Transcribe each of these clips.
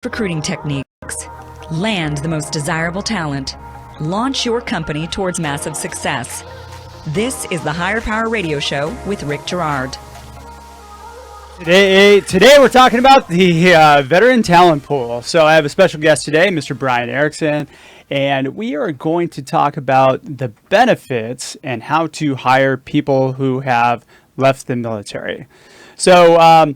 recruiting techniques. Land the most desirable talent. Launch your company towards massive success. This is the Higher Power Radio Show with Rick Girard. Today we're talking about the veteran talent pool. So I have a special guest today, Mr. Brian Erickson, and we are going to talk about the benefits and how to hire people who have left the military. So,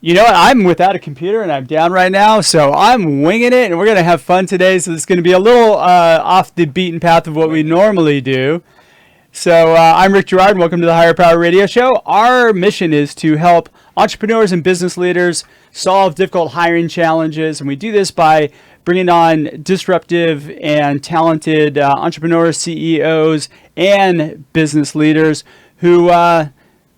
you know what? I'm without a computer and I'm down right now, so I'm winging it, and we're going to have fun today. So it's going to be a little off the beaten path of what we normally do. So I'm Rick Girard, and welcome to the Higher Power Radio Show. Our mission is to help entrepreneurs and business leaders solve difficult hiring challenges, and we do this by bringing on disruptive and talented entrepreneurs, CEOs, and business leaders who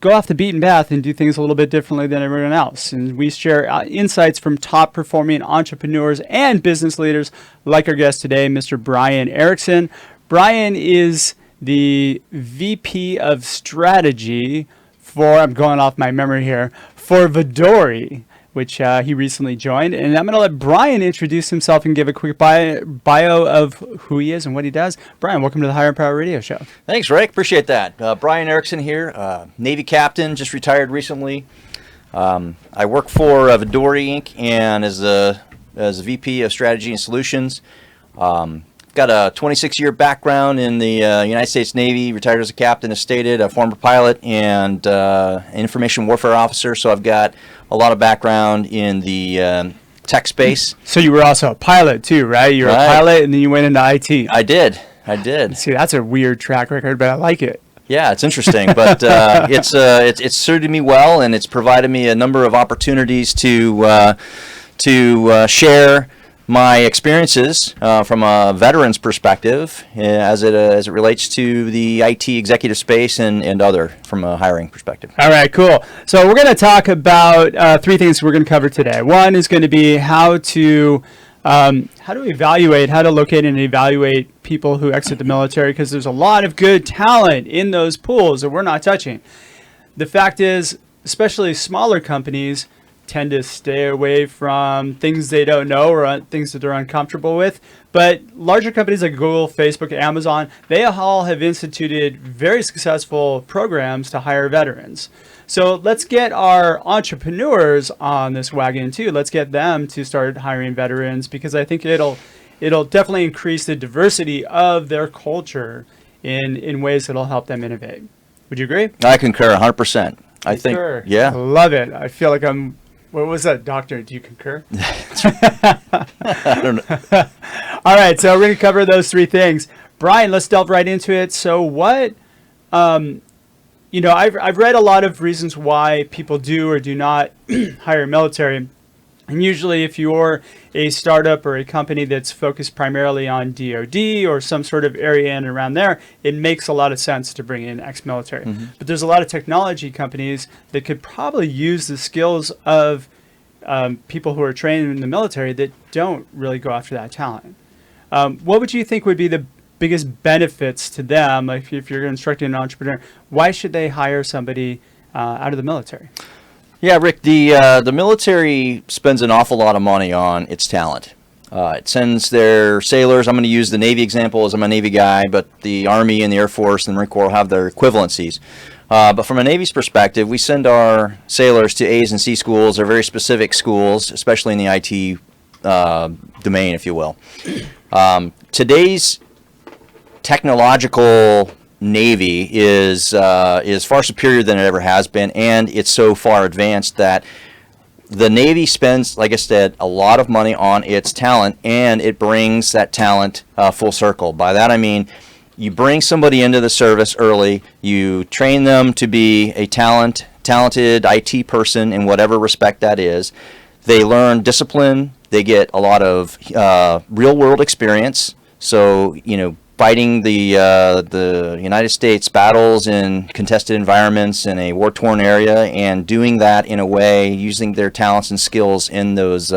go off the beaten path and do things a little bit differently than everyone else. And we share insights from top performing entrepreneurs and business leaders like our guest today, Mr. Brian Erickson. Brian is the VP of Strategy for, I'm going off my memory here, for VIDOORI, which he recently joined. And I'm going to let Brian introduce himself and give a quick bio of who he is and what he does. Brian, welcome to the Higher Power Radio Show. Thanks, Rick. Appreciate that. Brian Erickson here, Navy captain, just retired recently. I work for VIDOORI Inc. and as a VP of Strategy and Solutions. Got a 26-year background in the United States Navy, retired as a captain, as stated, a former pilot and information warfare officer. So I've got a lot of background in the tech space. So you were also a pilot too, right? You were a pilot and then you went into IT. I did. See, that's a weird track record, but I like it. Yeah, it's interesting, but it's suited me well, and it's provided me a number of opportunities to share my experiences from a veteran's perspective as it relates to the IT executive space and other from a hiring perspective. All right, cool. So we're going to talk about three things we're going to cover today. One is going to be how to evaluate, how to locate and evaluate people who exit the military, because there's a lot of good talent in those pools that we're not touching. The fact is, especially smaller companies tend to stay away from things they don't know or things that they're uncomfortable with. But larger companies like Google, Facebook, Amazon, they all have instituted very successful programs to hire veterans. So let's get our entrepreneurs on this wagon too. Let's get them to start hiring veterans, because I think it'll definitely increase the diversity of their culture in ways that'll help them innovate. Would you agree? I concur 100%. I think, yeah. I love it. I feel like what was that, doctor? Do you concur? I don't know. All right, so we're going to cover those three things. Brian, let's delve right into it. So what, I've read a lot of reasons why people do or do not hire military. And usually if you're a startup or a company that's focused primarily on DoD or some sort of area in and around there, it makes a lot of sense to bring in ex-military. Mm-hmm. But there's a lot of technology companies that could probably use the skills of people who are trained in the military that don't really go after that talent. What would you think would be the biggest benefits to them, like if you're instructing an entrepreneur? Why should they hire somebody out of the military? Yeah, Rick, the military spends an awful lot of money on its talent. It sends their sailors. I'm going to use the Navy example as I'm a Navy guy, but the Army and the Air Force and the Marine Corps have their equivalencies. But from a Navy's perspective, we send our sailors to A's and C schools, or very specific schools, especially in the IT domain, if you will. Today's technological Navy is far superior than it ever has been, and it's so far advanced that the Navy spends, like I said, a lot of money on its talent, and it brings that talent full circle. By that I mean, you bring somebody into the service early, you train them to be a talented IT person in whatever respect that is. They learn discipline, they get a lot of real-world experience, so, fighting the United States battles in contested environments in a war-torn area, and doing that in a way using their talents and skills in those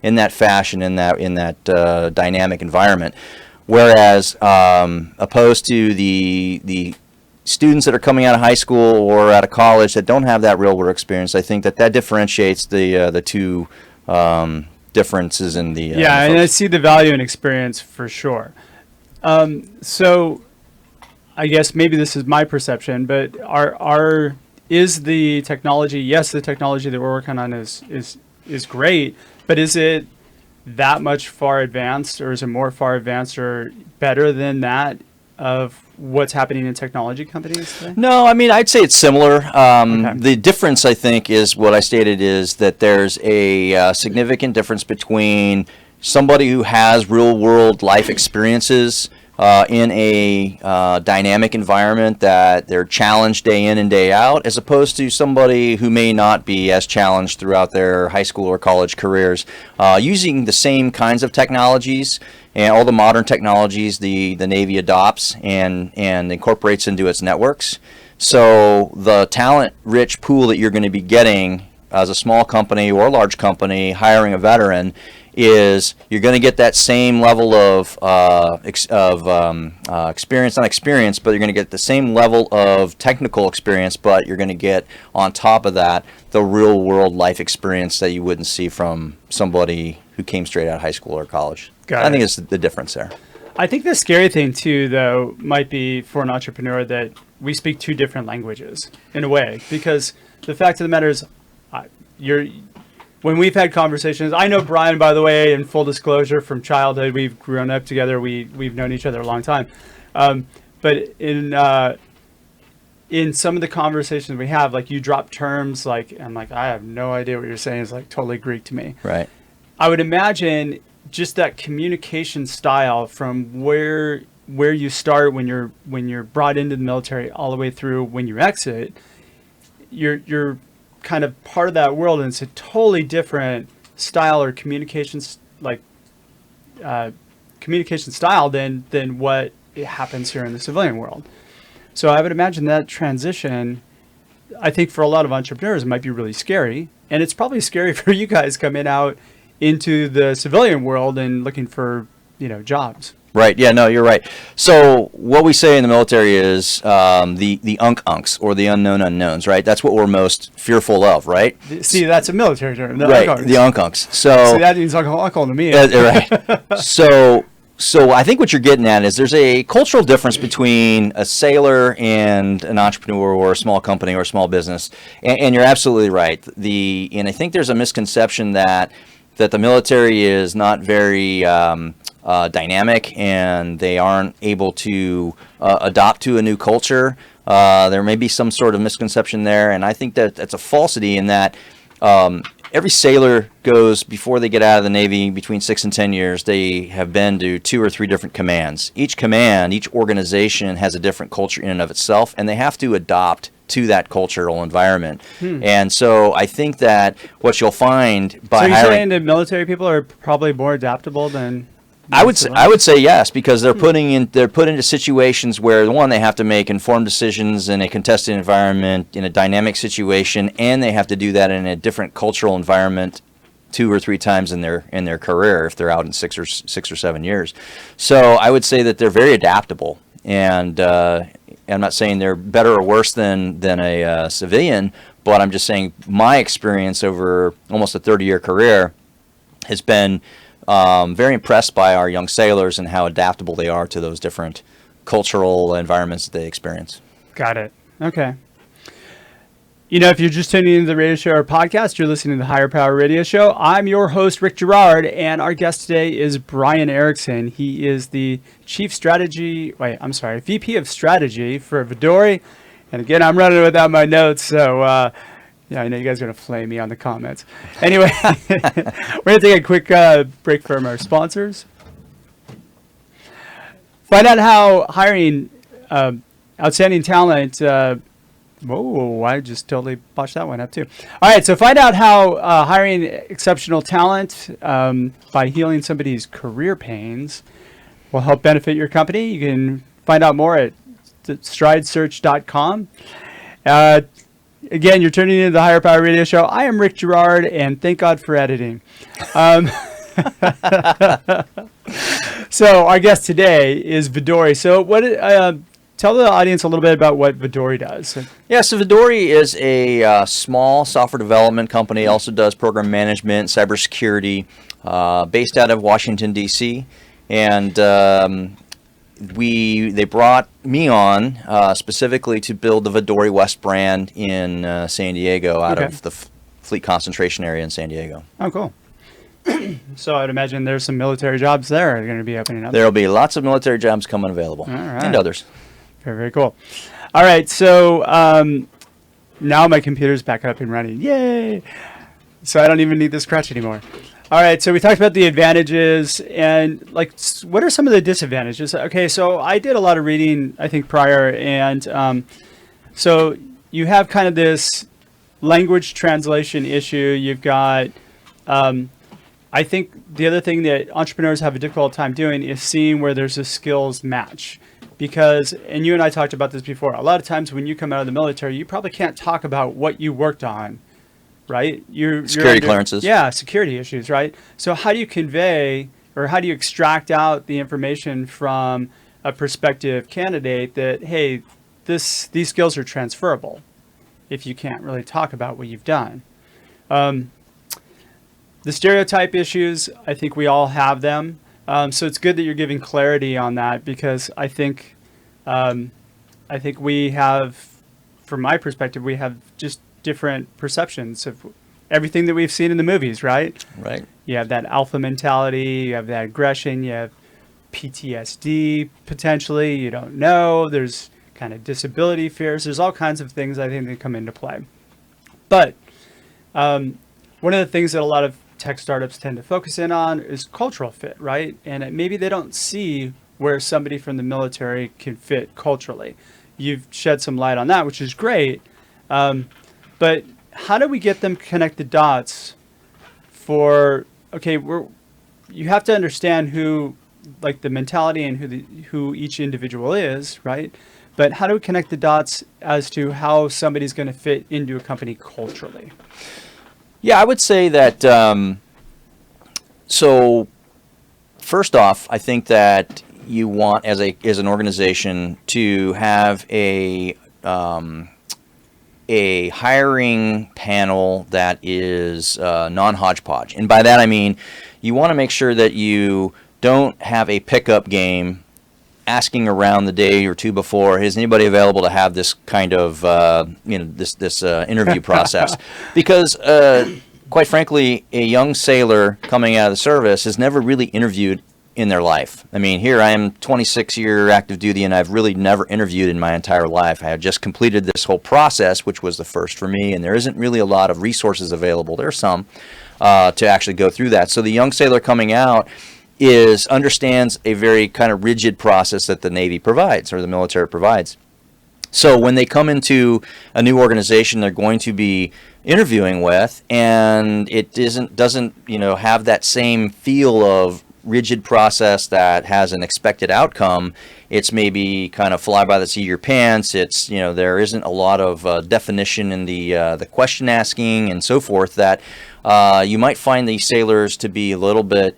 in that fashion, in that dynamic environment. Whereas opposed to the students that are coming out of high school or out of college that don't have that real world experience, I think that differentiates the two differences in the yeah, and I see the value and experience for sure. So I guess maybe this is my perception, but is the technology? Yes, the technology that we're working on is great, but is it that much far advanced, or is it more far advanced or better than that of what's happening in technology companies today? No, I mean, I'd say it's similar. Okay. The difference, I think, is what I stated, is that there's a significant difference between somebody who has real-world life experiences in a dynamic environment that they're challenged day in and day out, as opposed to somebody who may not be as challenged throughout their high school or college careers, using the same kinds of technologies and all the modern technologies the Navy adopts and incorporates into its networks. So the talent-rich pool that you're going to be getting as a small company or a large company hiring a veteran is you're going to get that same level of experience, not experience, but you're going to get the same level of technical experience, but you're going to get on top of that the real world life experience that you wouldn't see from somebody who came straight out of high school or college. I think it's the difference there. I think the scary thing too, though, might be for an entrepreneur that we speak two different languages in a way, because the fact of the matter is when we've had conversations, I know Brian, by the way, in full disclosure, from childhood, we've grown up together. We've known each other a long time. But in some of the conversations we have, like, you drop terms like, I'm like, I have no idea what you're saying. It's like totally Greek to me. Right. I would imagine just that communication style from where you start when you're brought into the military all the way through when you exit, you're kind of part of that world, and it's a totally different style or communication style than what happens here in the civilian world. So I would imagine that transition, I think for a lot of entrepreneurs, it might be really scary, and it's probably scary for you guys coming out into the civilian world and looking for jobs. Right. Yeah, no, you're right. So what we say in the military is the unks or the unknown unknowns, right? That's what we're most fearful of, right? See, that's a military term. Right, the unks. So that means uncle to me. Right. So I think what you're getting at is there's a cultural difference between a sailor and an entrepreneur or a small company or a small business. And you're absolutely right. And I think there's a misconception that the military is not very dynamic, and they aren't able to adopt to a new culture. There may be some sort of misconception there, and I think that that's a falsity in that every sailor goes, before they get out of the Navy, between 6 and 10 years, they have been to 2 or 3 different commands. Each command, each organization has a different culture in and of itself, and they have to adopt to that cultural environment. And so I think that what you'll find by hiring... So you're saying that military people are probably more adaptable than... I would say yes, because they're put into situations where, one, they have to make informed decisions in a contested environment, in a dynamic situation, and they have to do that in a different cultural environment 2 or 3 times in their career if they're out in 6 or 7 years. So I would say that they're very adaptable, and I'm not saying they're better or worse than a civilian, but I'm just saying my experience over almost a 30-year career has been very impressed by our young sailors and how adaptable they are to those different cultural environments that they experience. Got it. Okay. If you're just tuning into the radio show or podcast, you're listening to the Higher Power Radio Show. I'm your host, Rick Girard, and our guest today is Brian Erickson. He is the VP of Strategy for VIDOORI. And again, I'm running without my notes, so I know you guys are going to flame me on the comments. Anyway, we're going to take a quick break from our sponsors. Find out how hiring outstanding talent... Whoa, I just totally botched that one up too. All right, so find out how hiring exceptional talent by healing somebody's career pains will help benefit your company. You can find out more at stridesearch.com. Again, you're tuning into the Higher Power Radio Show. I am Rick Girard, and thank God for editing. So our guest today is VIDOORI. So tell the audience a little bit about what VIDOORI does. Yeah, so VIDOORI is a small software development company. Also does program management, cybersecurity. based out of Washington, D.C., and they brought me on specifically to build the VIDOORI West brand in San Diego out of the Fleet Concentration Area in San Diego. Oh, cool. So I'd imagine there's some military jobs there are going to be opening up. There will be lots of military jobs coming available, and others. Very, very cool. All right, so now my computer's back up and running. Yay! So I don't even need the scratch anymore. All right, so we talked about the advantages and like what are some of the disadvantages? Okay, so I did a lot of reading, I think, prior, and so you have kind of this language translation issue. You've got, I think the other thing that entrepreneurs have a difficult time doing is seeing where there's a skills match. Because, and you and I talked about this before, a lot of times when you come out of the military, you probably can't talk about what you worked on. Right? Security clearances. Yeah, security issues, right? So how do you convey or how do you extract out the information from a prospective candidate that, hey, these skills are transferable if you can't really talk about what you've done? The stereotype issues, I think we all have them. So it's good that you're giving clarity on that because I think we have, from my perspective, we have just different perceptions of everything that we've seen in the movies, right? Right. You have that alpha mentality, you have that aggression, you have PTSD potentially, you don't know, there's kind of disability fears, there's all kinds of things I think that come into play. But one of the things that a lot of tech startups tend to focus in on is cultural fit, right? And maybe they don't see where somebody from the military can fit culturally. You've shed some light on that, which is great. But how do we get them connect the dots for, okay, you have to understand who, like the mentality and who each individual is, right? But how do we connect the dots as to how somebody's going to fit into a company culturally? Yeah, I would say that, so first off, I think that you want as an organization to have a hiring panel that is non-hodgepodge. And by that I mean you want to make sure that you don't have a pickup game asking around the day or two before, is anybody available to have this kind of this interview process? Because quite frankly, a young sailor coming out of the service has never really interviewed in their life. I mean, here I am, 26-year active duty, and I've really never interviewed in my entire life. I have just completed this whole process, which was the first for me, and there isn't really a lot of resources available. There are some to actually go through that. So the young sailor coming out understands a very kind of rigid process that the Navy provides or the military provides. So when they come into a new organization they're going to be interviewing with, and it doesn't have that same feel of rigid process that has an expected outcome, it's maybe kind of fly by the seat of your pants. It's there isn't a lot of definition in the question asking and so forth, that you might find these sailors to be a little bit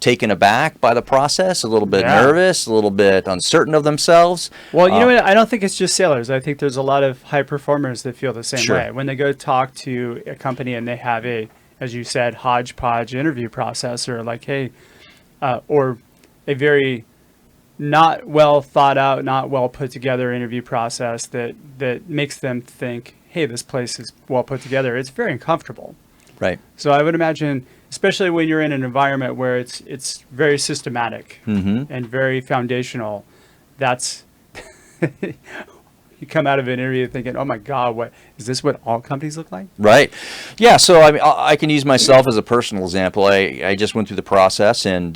taken aback by the process, a little bit nervous, a little bit uncertain of themselves. Well, you know what? I don't think it's just sailors. I think there's a lot of high performers that feel the same way. When they go talk to a company and they have a, as you said, hodgepodge interview process, or like, hey, or a very not well thought out, not well put together interview process that makes them think, hey, this place is well put together. It's very uncomfortable. Right. So I would imagine, especially when you're in an environment where it's very systematic and very foundational, that's you come out of an interview thinking, oh my God, what is this? What all companies look like? Right. Yeah. So I mean, I can use myself as a personal example. I just went through the process and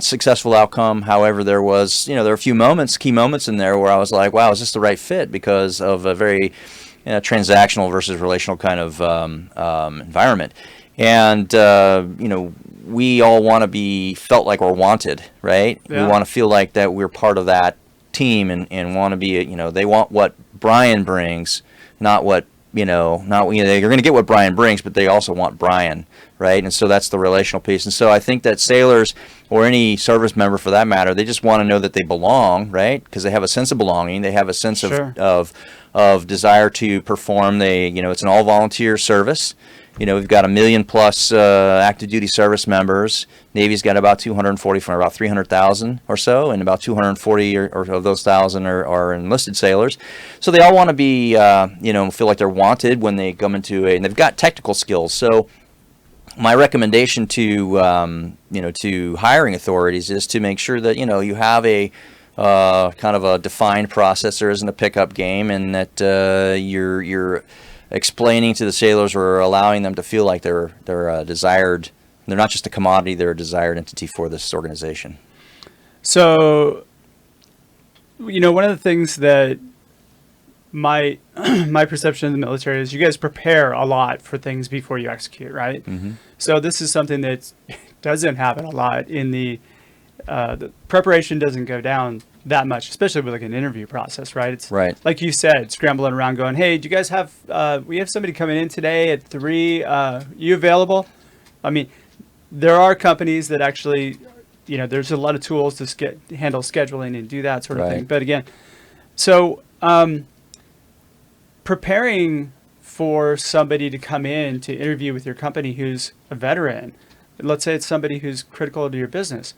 successful outcome. However, there was there were a few key moments in there where I was like, wow, is this the right fit? Because of a very transactional versus relational kind of environment. And, we all want to be felt like we're wanted, right? Yeah. We want to feel like that we're part of that team and want to be, they want what Brian brings, not what, they're going to get what Brian brings, but they also want Brian, right? And so that's the relational piece. And so I think that sailors, or any service member for that matter, they just want to know that they belong, right? Because they have a sense of belonging. They have a sense of desire to perform. It's an all-volunteer service. we've got 1 million plus active duty service members. Navy's got about 240 from about 300,000 or so, and about 240 or of those 1,000 are enlisted sailors. So they all want to be, feel like they're wanted when they come into and they've got technical skills. So my recommendation to, to hiring authorities is to make sure that, you have a kind of a defined process. There isn't a pickup game, and that you're explaining to the sailors or allowing them to feel like they're desired. They're not just a commodity; they're a desired entity for this organization. So, one of the things that my perception of the military is you guys prepare a lot for things before you execute, right? Mm-hmm. So this is something that doesn't happen a lot in the preparation doesn't go down that much, especially with like an interview process, right? It's right. Like you said, scrambling around going, hey, do you guys have, we have somebody coming in today at 3, you available? I mean, there are companies that actually, there's a lot of tools to handle scheduling and do that sort of thing. But again, so preparing for somebody to come in to interview with your company who's a veteran, let's say it's somebody who's critical to your business,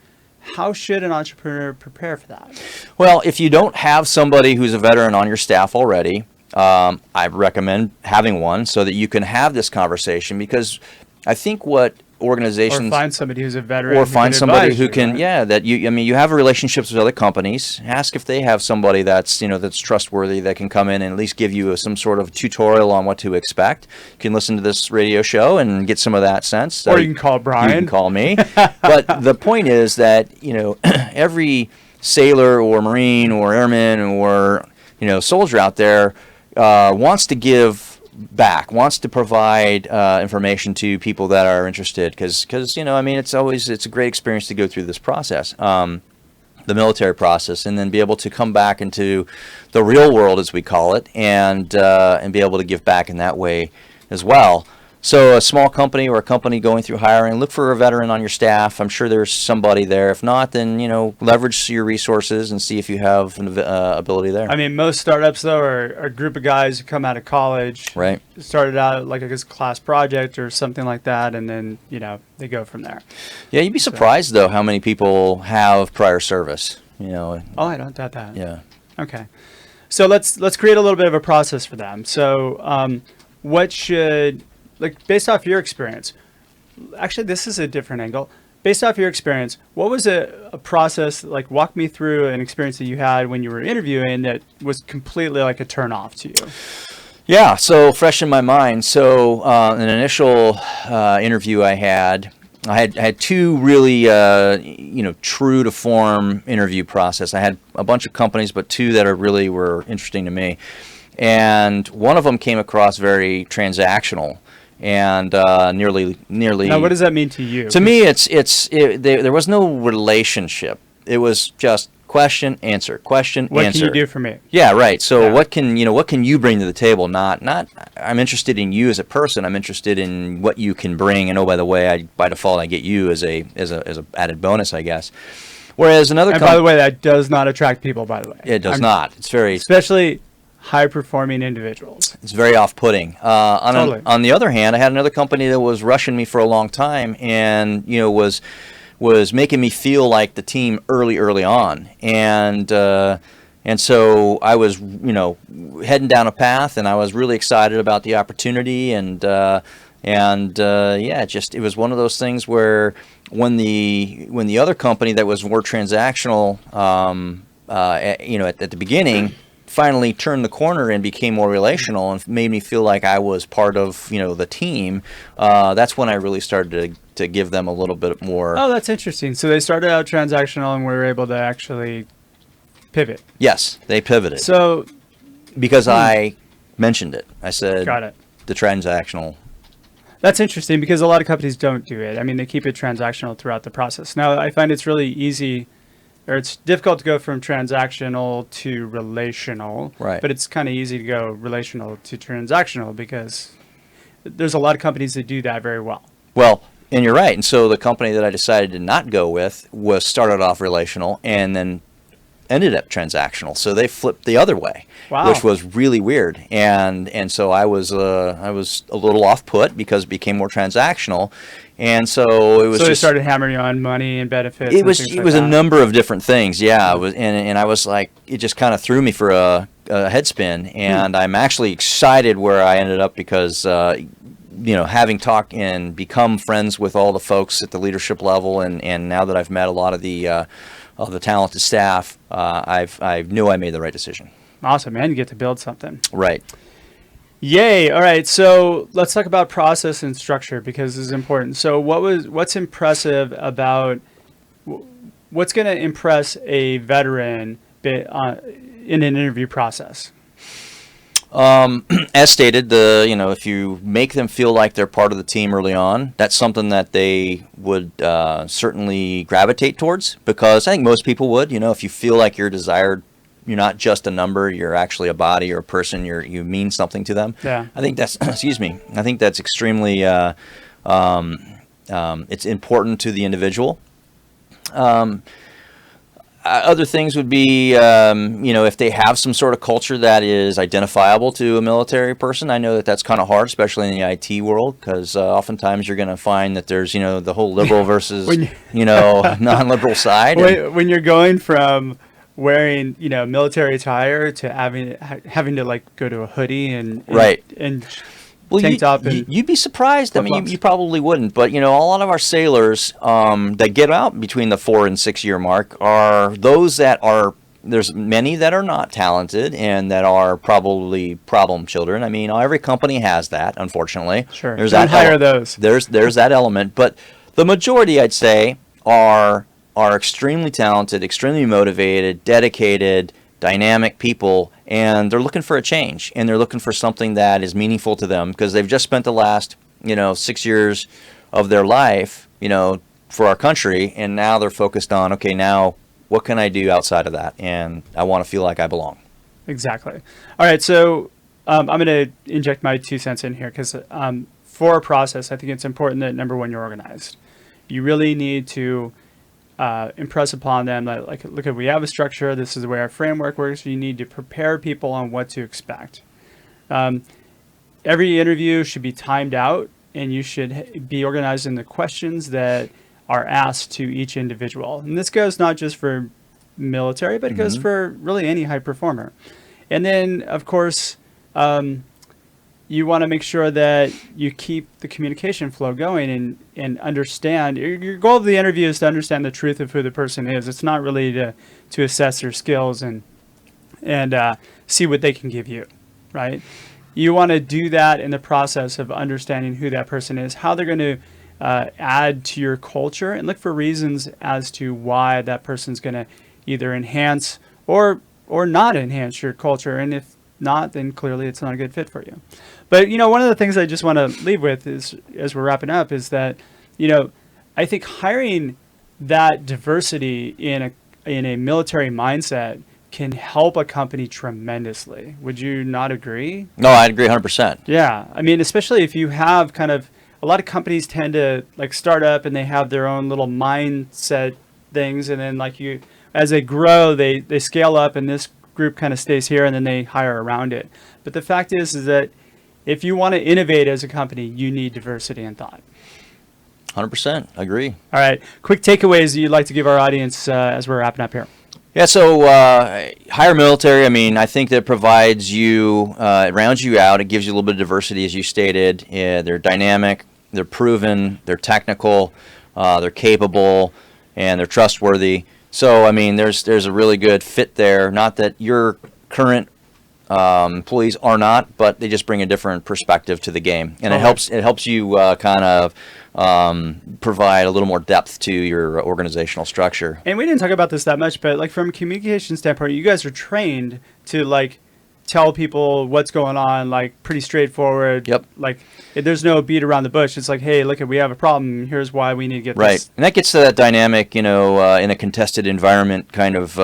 how should an entrepreneur prepare for that? Well, if you don't have somebody who's a veteran on your staff already, I recommend having one so that you can have this conversation, because I think what organizations... Or find somebody who's a veteran. Or find somebody who can, right? that you have relationships with other companies. Ask if they have somebody that's, that's trustworthy, that can come in and at least give you some sort of tutorial on what to expect. You can listen to this radio show and get some of that sense. Or you can call Brian. You can call me. But the point is that, every sailor or Marine or airman or, soldier out there wants to give back, wants to provide information to people that are interested, because it's a great experience to go through this process, the military process, and then be able to come back into the real world, as we call it, and be able to give back in that way as well. So a small company or a company going through hiring, look for a veteran on your staff. I'm sure there's somebody there. If not, then, leverage your resources and see if you have an ability there. I mean, most startups, though, are a group of guys who come out of college. Right. Started out like a class project or something like that, and then, they go from there. Yeah, you'd be surprised, though, how many people have prior service, Oh, I don't doubt that. Yeah. Okay. So let's create a little bit of a process for them. So what should... based off your experience, actually, this is a different angle. Based off your experience, what was a process, walk me through an experience that you had when you were interviewing that was completely like a turn off to you? Yeah, so fresh in my mind. So an initial interview I had 2 really, true to form interview process. I had a bunch of companies, but 2 that really were interesting to me. And one of them came across very transactional. And nearly. Now, what does that mean to you? To me, there was no relationship. It was just question, answer, question, answer. What can you do for me? Yeah, right. So what can you bring to the table? Not I'm interested in you as a person. I'm interested in what you can bring. And by the way, by default I get you as a added bonus, I guess. Whereas another by the way, that does not attract people. By the way, it does not. It's very especially high-performing individuals. It's very off-putting. Totally. On the other hand, I had another company that was rushing me for a long time, and was making me feel like the team early on, and so I was heading down a path, and I was really excited about the opportunity, and it was one of those things where when the other company that was more transactional, at the beginning, finally turned the corner and became more relational and made me feel like I was part of the team, that's when I really started to give them a little bit more. Oh, that's interesting. So they started out transactional and we were able to actually pivot. Yes, they pivoted. So because I mentioned it, I said, got it. The transactional. That's interesting because a lot of companies don't do it. I mean, they keep it transactional throughout the process. Now, I find it's really easy, or it's difficult to go from transactional to relational, right? But it's kind of easy to go relational to transactional because there's a lot of companies that do that very well. Well, and you're right. And so the company that I decided to not go with started off relational, and then ended up transactional. So they flipped the other way, Wow. which was really weird. And so I was a little off put because it became more transactional. And so it was. So they just, started hammering you on money and benefits. it was and it things like was that. a number of different things. Yeah, it was, and I was like, it just kind of threw me for a head spin. And I'm actually excited where I ended up because. Having talked and become friends with all the folks at the leadership level, and now that I've met a lot of the talented staff, I knew I made the right decision. Awesome, man. You get to build something. Right. Yay. All right. So let's talk about process and structure because this is important. So what's impressive about what's going to impress a veteran in an interview process? As stated, if you make them feel like they're part of the team early on, that's something that they would certainly gravitate towards, because I think most people would. If you feel like you're desired, you're not just a number, you're actually a body or a person. You mean something to them. Yeah. I think that's excuse me. I think that's extremely it's important to the individual. Other things would be, if they have some sort of culture that is identifiable to a military person. I know that that's kind of hard, especially in the IT world, because oftentimes you're going to find that there's, the whole liberal versus, non-liberal side. When you're going from wearing, military attire to having to like go to a hoodie and right. and Well, tank top and you'd be surprised. I mean, flip-flops. you probably wouldn't, but a lot of our sailors that get out between the 4 and 6 year mark are those that are. There's many that are not talented and that are probably problem children. I mean, every company has that, unfortunately. Sure. There's Don't that hire those. There's that element, but the majority, I'd say, are extremely talented, extremely motivated, dedicated, dynamic people, and they're looking for a change, and they're looking for something that is meaningful to them, because they've just spent the last 6 years of their life for our country, and now they're focused on, okay, now what can I do outside of that, and I want to feel like I belong. Exactly. All right, so I'm going to inject my 2 cents in here because for a process, I think it's important that, number one, you're organized. You really need to impress upon them that, like, look, we have a structure. This is the way our framework works. You need to prepare people on what to expect. Every interview should be timed out, and you should be organized in the questions that are asked to each individual. And this goes not just for military, but it goes for really any high performer. And then, of course, you want to make sure that you keep the communication flow going and understand. Your goal of the interview is to understand the truth of who the person is. It's not really to assess their skills and see what they can give you, right? You want to do that in the process of understanding who that person is, how they're going to add to your culture, and look for reasons as to why that person's going to either enhance or not enhance your culture. And if not, then clearly it's not a good fit for you. But, one of the things I just want to leave with is, as we're wrapping up, is that, I think hiring that diversity in a military mindset can help a company tremendously. Would you not agree? No, I'd agree 100%. Yeah. I mean, especially if you have kind of, a lot of companies tend to like start up and they have their own little mindset things. And then as they grow, they scale up, and this group kind of stays here, and then they hire around it. But the fact is that if you want to innovate as a company, you need diversity in thought. 100%. Agree. All right. Quick takeaways you'd like to give our audience as we're wrapping up here. Yeah, so higher military, I mean, I think that provides you, it rounds you out. It gives you a little bit of diversity, as you stated. They're dynamic, they're proven, they're technical, they're capable, and they're trustworthy. So, I mean, there's a really good fit there. Not that your current employees are not, but they just bring a different perspective to the game, and it helps you kind of provide a little more depth to your organizational structure. And we didn't talk about this that much, but like from a communication standpoint, you guys are trained to like tell people what's going on, like pretty straightforward. Yep. Like there's no beat around the bush. It's like, hey, look, we have a problem. Here's why we need to get right. this. And that gets to that dynamic, in a contested environment kind of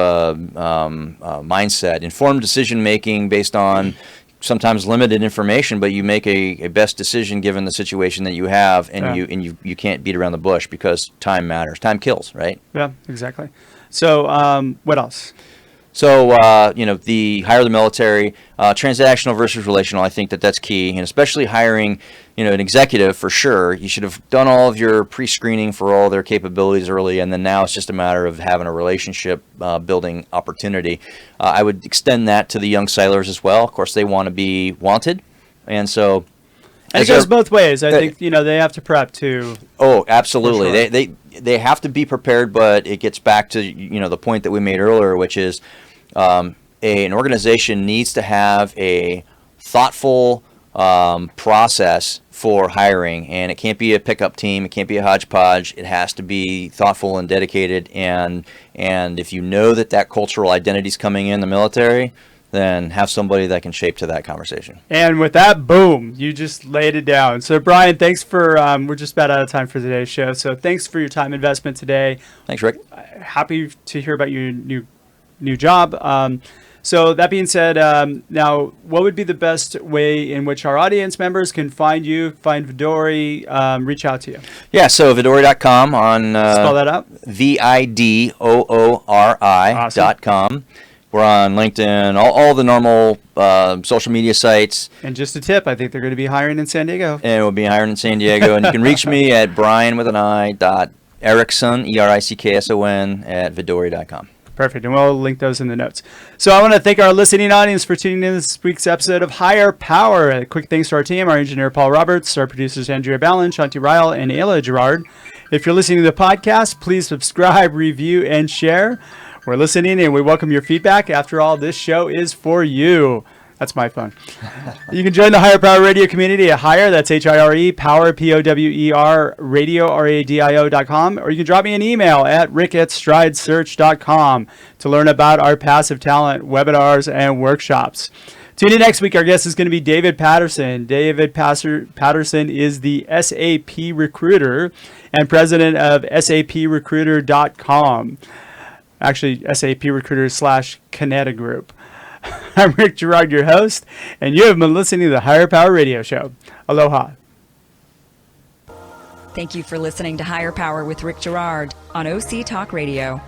mindset. Informed decision making based on sometimes limited information, but you make a best decision given the situation that you have, and you can't beat around the bush, because time matters. Time kills, right? Yeah, exactly. So what else? So, the hire the military, transactional versus relational, I think that's key. And especially hiring, an executive for sure. You should have done all of your pre-screening for all their capabilities early, and then now it's just a matter of having a relationship building opportunity. I would extend that to the young sailors as well. Of course, they want to be wanted. And so... And it goes both ways. I think, they have to prep too. Oh, absolutely. Sure. They have to be prepared, but it gets back to, the point that we made earlier, which is an organization needs to have a thoughtful process for hiring, and it can't be a pickup team. It can't be a hodgepodge. It has to be thoughtful and dedicated. And if you know that cultural identity is coming in the military, then have somebody that can shape to that conversation. And with that, boom, you just laid it down. So, Brian, thanks for, we're just about out of time for today's show. So thanks for your time investment today. Thanks, Rick. Happy to hear about your new job. So that being said, now, what would be the best way in which our audience members can find you, find VIDOORI, reach out to you? Yeah, so VIDOORI.com on... Spell that out. VIDOORI.com. We're on LinkedIn, all the normal social media sites. And just a tip, I think they're going to be hiring in San Diego. And we'll be hiring in San Diego. And you can reach me at brian.erickson, ERICKSON, at VIDOORI.com. Perfect, and we'll link those in the notes. So I want to thank our listening audience for tuning in to this week's episode of Higher Power. A quick thanks to our team, our engineer Paul Roberts, our producers Andrea Ballin, Shanti Ryle, and Ayla Gerard. If you're listening to the podcast, please subscribe, review, and share. We're listening and we welcome your feedback. After all, this show is for you. That's my phone. You can join the Higher Power Radio community at Higher, that's H-I-R-E, Power, P-O-W-E-R, radio, R-A-D-I-O.com, or you can drop me an email at rick@stridesearch.com to learn about our passive talent webinars and workshops. Tune in next week. Our guest is going to be David Patterson. David Patterson is the SAP Recruiter and president of SAPRecruiter.com. Actually, SAP Recruiter / Kineta Group. I'm Rick Gerard, your host, and you have been listening to the Higher Power Radio Show. Aloha. Thank you for listening to Higher Power with Rick Gerard on OC Talk Radio.